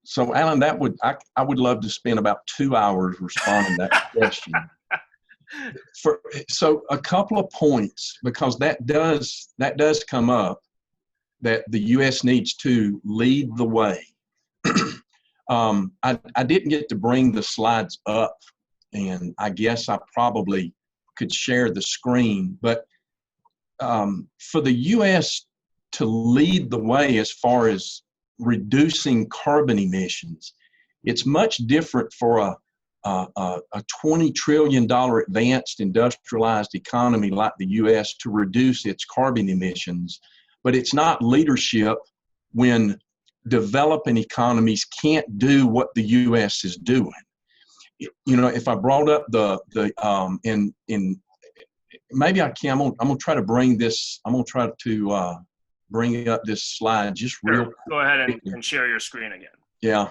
So Alan, I would love to spend about 2 hours responding to that question. So a couple of points, because that does come up, that the U.S. needs to lead the way. I didn't get to bring the slides up, and I guess I probably could share the screen, but for the U.S. to lead the way as far as reducing carbon emissions, it's much different for a $20 trillion advanced industrialized economy like the U.S. to reduce its carbon emissions, but it's not leadership when developing economies can't do what the U.S. is doing. If I brought up maybe I can. I'm gonna try to bring this. I'm gonna try to bring up this slide just real quick. Go ahead and share your screen again. Yeah.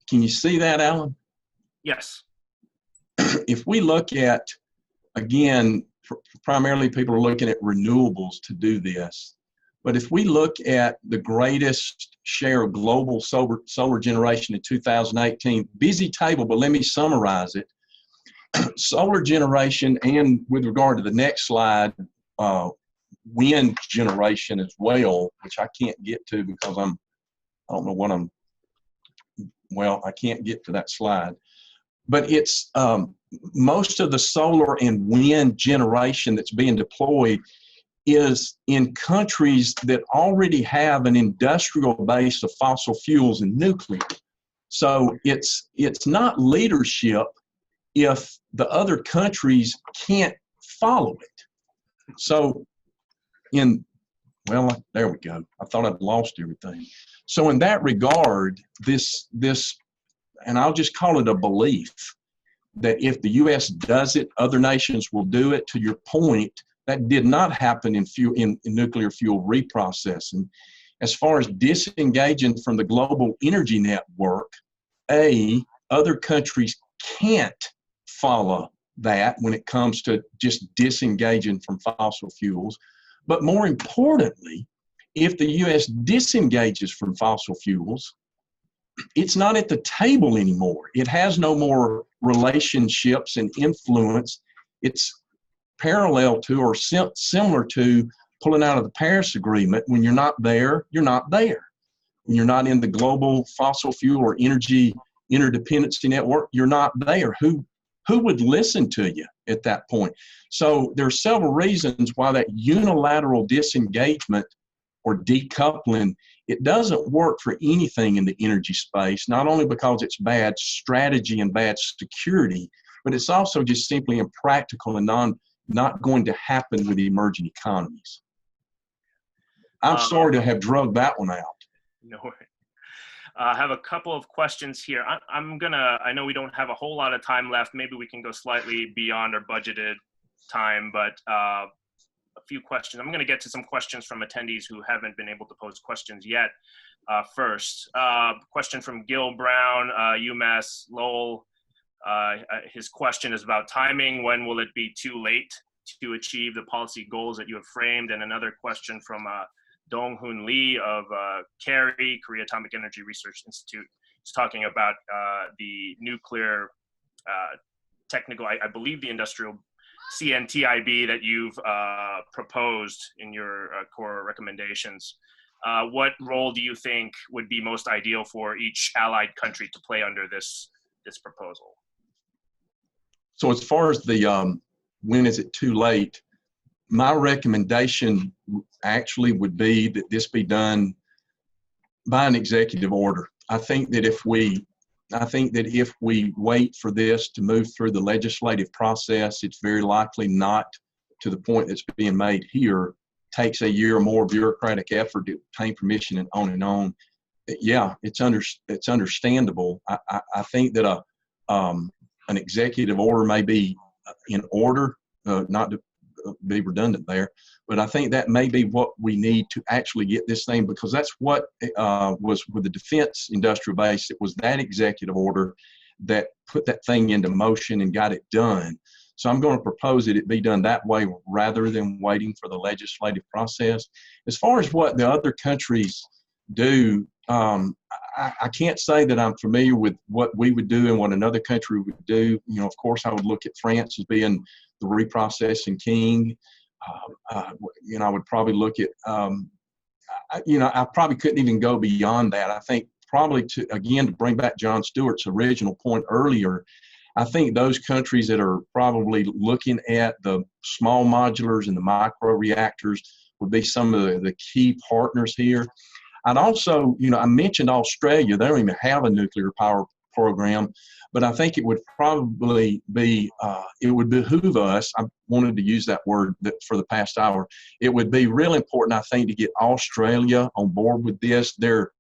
Can you see that, Alan? Yes. If we look at, again, primarily people are looking at renewables to do this, but if we look at the greatest share of global solar generation in 2018, busy table, but let me summarize it. Solar generation, and with regard to the next slide, wind generation as well, which I can't get to because I can't get to that slide. But it's most of the solar and wind generation that's being deployed is in countries that already have an industrial base of fossil fuels and nuclear. So it's not leadership if the other countries can't follow it. So there we go. I thought I'd lost everything. So in that regard, this, and I'll just call it a belief, that if the U.S. does it, other nations will do it. To your point, that did not happen in nuclear fuel reprocessing. As far as disengaging from the global energy network, other countries can't follow that when it comes to just disengaging from fossil fuels. But more importantly, if the U.S. disengages from fossil fuels, it's not at the table anymore. It has no more relationships and influence. It's parallel to or similar to pulling out of the Paris Agreement. When you're not there, you're not there. When you're not in the global fossil fuel or energy interdependency network, you're not there. Who would listen to you at that point? So there are several reasons why that unilateral disengagement or decoupling, it doesn't work for anything in the energy space, not only because it's bad strategy and bad security, but it's also just simply impractical and not going to happen with the emerging economies. I'm sorry to have drugged that one out. No worries. I have a couple of questions here. I know we don't have a whole lot of time left. Maybe we can go slightly beyond our budgeted time, but a few questions. I'm going to get to some questions from attendees who haven't been able to pose questions yet. First, question from Gil Brown, UMass Lowell. His question is about timing. When will it be too late to achieve the policy goals that you have framed? And another question from Dong-Hoon Lee of CARI, Korea Atomic Energy Research Institute. He's talking about the nuclear technical, I believe the industrial CNTIB that you've proposed in your core recommendations. What role do you think would be most ideal for each allied country to play under this proposal? So as far as the when is it too late, my recommendation actually would be that this be done by an executive order. I think that if we wait for this to move through the legislative process, it's very likely not to the point that's being made here. Takes a year or more bureaucratic effort to obtain permission and on. Yeah, it's understandable. I think that an executive order may be in order, not to be redundant there, but I think that may be what we need to actually get this thing, because that's what was with the defense industrial base. It was that executive order that put that thing into motion and got it done. So I'm going to propose that it be done that way rather than waiting for the legislative process. As far as what the other countries do, I can't say that I'm familiar with what we would do and what another country would do. You know, of course, I would look at France as being the reprocessing king. You know, I would probably look at, I probably couldn't even go beyond that. I think probably to bring back John Stewart's original point earlier, I think those countries that are probably looking at the small modulars and the micro reactors would be some of the key partners here. I'd also, I mentioned Australia. They don't even have a nuclear power program, but I think it would probably be, it would behoove us, I wanted to use that word for the past hour, it would be real important, I think, to get Australia on board with this. They're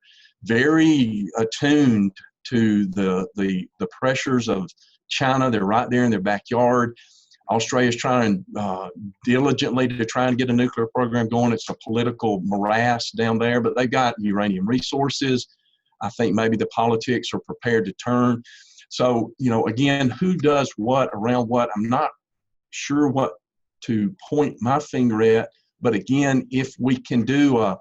very attuned to the pressures of China. They're right there in their backyard. Australia's trying diligently to try and get a nuclear program going. It's a political morass down there, but they've got uranium resources. I think maybe the politics are prepared to turn. So, again, who does what around what? I'm not sure what to point my finger at. But again, if we can do a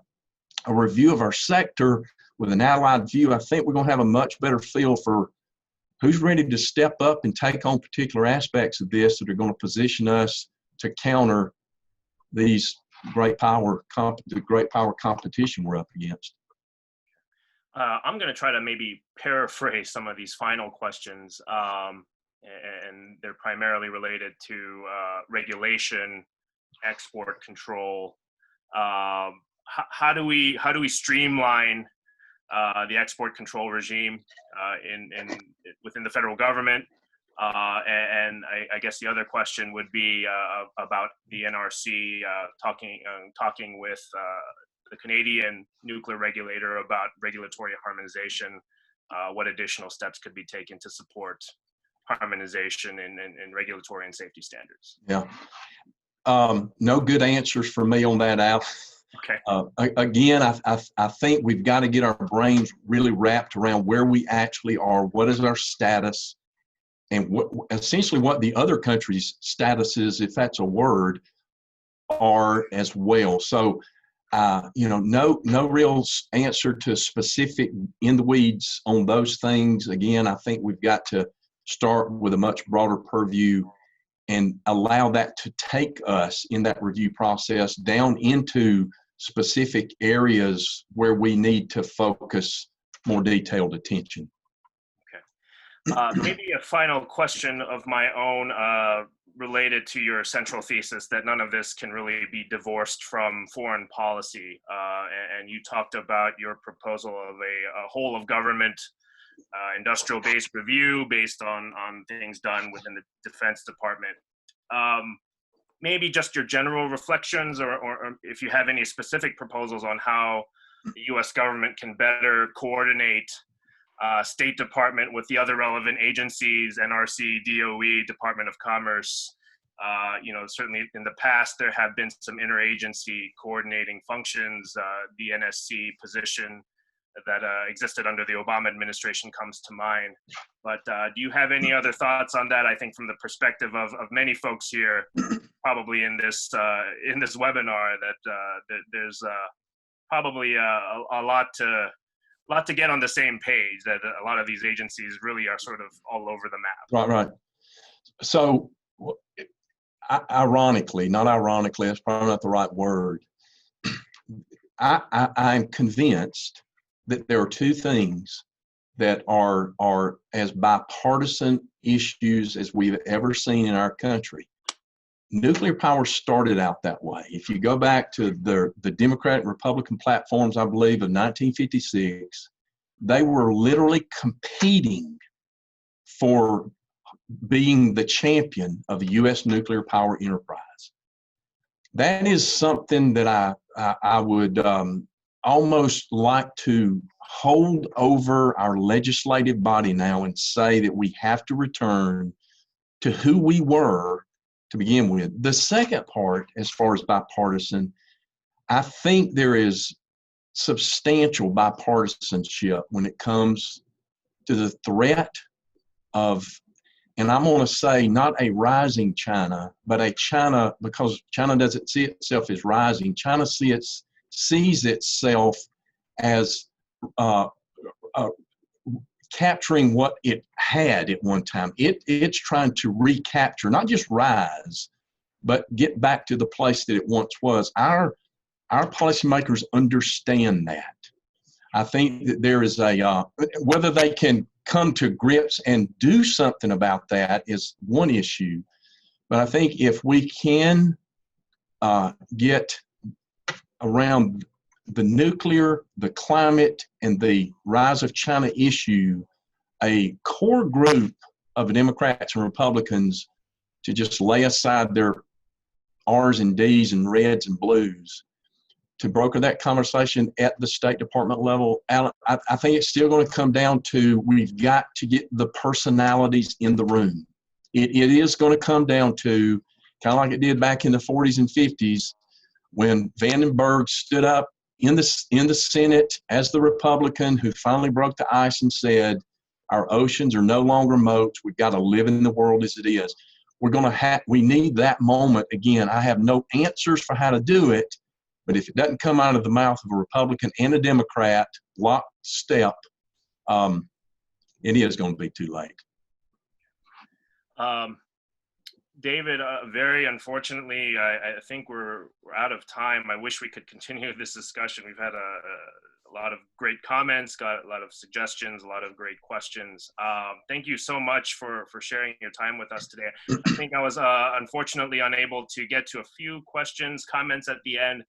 review of our sector with an allied view, I think we're going to have a much better feel for who's ready to step up and take on particular aspects of this that are going to position us to counter these the great power competition we're up against. I'm going to try to maybe paraphrase some of these final questions, and they're primarily related to regulation, export control. How do we streamline the export control regime within the federal government? And I guess the other question would be about the NRC talking with the Canadian nuclear regulator about regulatory harmonization. What additional steps could be taken to support harmonization in regulatory and safety standards? Yeah. No good answers for me on that, Al. Okay. Again, I think we've got to get our brains really wrapped around where we actually are, what is our status, and essentially what the other countries' statuses, if that's a word, are as well. So, no real answer to specific in the weeds on those things. Again, I think we've got to start with a much broader purview and allow that to take us in that review process down into specific areas where we need to focus more detailed attention. Okay. Maybe a final question of my own related to your central thesis that none of this can really be divorced from foreign policy. And you talked about your proposal of a whole of government industrial-based review based on things done within the Defense Department. maybe just your general reflections, or if you have any specific proposals on how the U.S. government can better coordinate State Department with the other relevant agencies, NRC, DOE, Department of Commerce. Certainly in the past, there have been some interagency coordinating functions. The NSC position that existed under the Obama administration comes to mind. But do you have any other thoughts on that? I think from the perspective of many folks here, probably in this webinar, that there's probably a lot to get on the same page, that a lot of these agencies really are sort of all over the map. Right. So ironically, not ironically, that's probably not the right word. I'm convinced that there are two things that are as bipartisan issues as we've ever seen in our country. Nuclear power started out that way. If you go back to the Democrat and Republican platforms, I believe, of 1956, they were literally competing for being the champion of the U.S. nuclear power enterprise. That is something that I would almost like to hold over our legislative body now and say that we have to return to who we were to begin with. The second part, as far as bipartisan, I think there is substantial bipartisanship when it comes to the threat of, and I'm going to say not a rising China, but a China, because China doesn't see itself as rising. China sees itself as capturing what it had at one time. It's trying to recapture, not just rise, but get back to the place that it once was. Our policymakers understand that. I think that there is whether they can come to grips and do something about that is one issue. But I think if we can get around the nuclear, the climate, and the rise of China issue, a core group of Democrats and Republicans to just lay aside their R's and D's and reds and blues, to broker that conversation at the State Department level. Alan, I think it's still going to come down to, we've got to get the personalities in the room. It is going to come down to, kind of like it did back in the 40s and 50s, when Vandenberg stood up in the Senate as the Republican who finally broke the ice and said, our oceans are no longer moats. We've got to live in the world as it is. We need that moment again. I have no answers for how to do it, but if it doesn't come out of the mouth of a Republican and a Democrat lockstep, it is going to be too late. David, very unfortunately, I think we're out of time. I wish we could continue this discussion. We've had a lot of great comments, got a lot of suggestions, a lot of great questions. Thank you so much for sharing your time with us today. I think I was unfortunately unable to get to a few questions, comments at the end.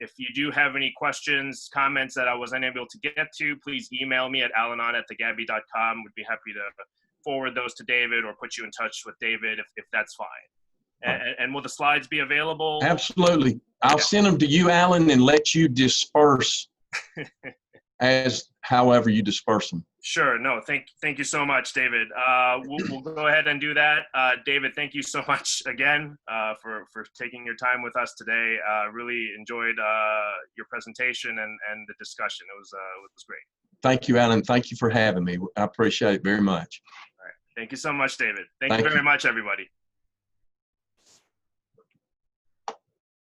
If you do have any questions, comments that I was unable to get to, please email me at alanon@thegabby.com. Would be happy to forward those to David or put you in touch with David if that's fine. And will the slides be available? Absolutely. I'll send them to you, Alan, and let you disperse as however you disperse them. Sure. No, thank you so much, David. We'll go ahead and do that. David, thank you so much again for taking your time with us today. Really enjoyed your presentation and the discussion. It was great. Thank you, Alan. Thank you for having me. I appreciate it very much. All right. Thank you so much, David. Thank you very much, everybody.